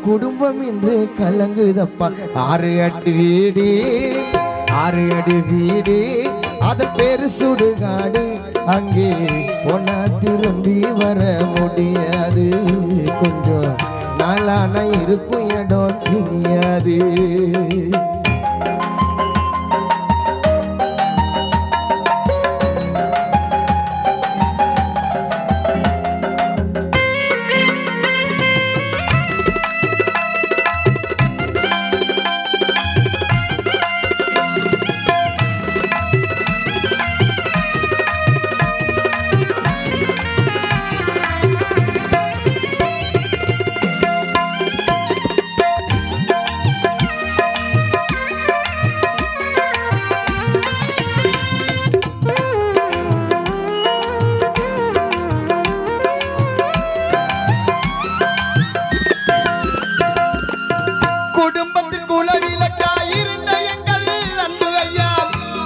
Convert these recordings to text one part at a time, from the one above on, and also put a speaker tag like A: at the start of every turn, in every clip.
A: குடும்பம் என்று கலங்குதப்பா 6 அடி வீடு 6 அடி வீடு அதன் பேரு சுடுகாடு அங்கே ஒன்னா திரும்பி வர முடியாது கொஞ்சம் நாளான இருக்கும் இடம் தெரியாது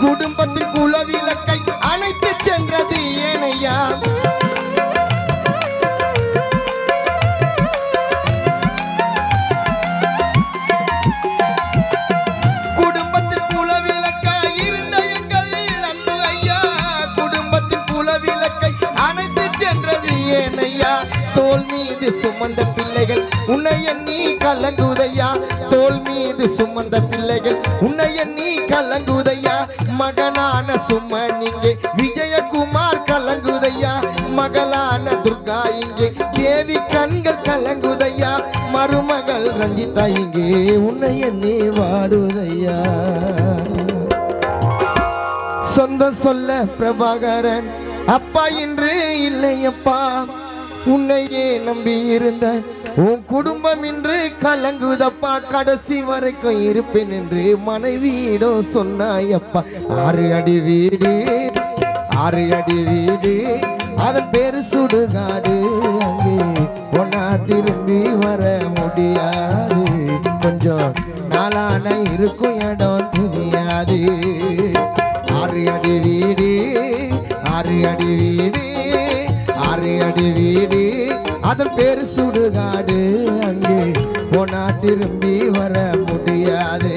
A: குடும்பத்தில் குலவிளக்கை அணைத்து சென்றது ஏனையா குடும்பத்தில் குலவிளக்காய் இருந்த எங்கள் அன்பு ஐயா குடும்பத்தில் குலவிளக்கை அணைத்து சென்றது ஏனையா தோல் மீது சுமந்த பிள்ளைகள் உன்னை எண்ணி கலங்குதையா தோல் மீது சுமந்த பிள்ளைகள் உன்னை எண்ணி கலங்குதையா மகனான சுமன் இங்கே விஜயகுமார் கலங்குதையா மகளான துர்கா இங்கே தேவி கண்கள் கலங்குதையா மருமகள் ரஞ்சிதா இங்கே உன்னை எண்ணி வாடுதையா சொந்தம் சொல்ல பிரபாகரன் அப்பா இன்று இல்லையப்பா உன்னையே நம்பி இருந்த உன் குடும்பம் இன்று கலங்குதப்பா கடைசி வரைக்கும் இருப்பேன் என்று மனைவியிடோ சொன்னாயப்பா 6 அடி வீடு 6 அடி வீடு அதன் பேரு சுடுகாடு அங்கே ஒன்னா திரும்பி வர முடியாது கொஞ்சம் நாளான இருக்கும் இடம் தெரியாது 6 அடி வீடு 6 அடி வீடு 6 அடி வீடு அதன் பேரு சுடுகாடு அங்கே போனா திரும்பி வர முடியாது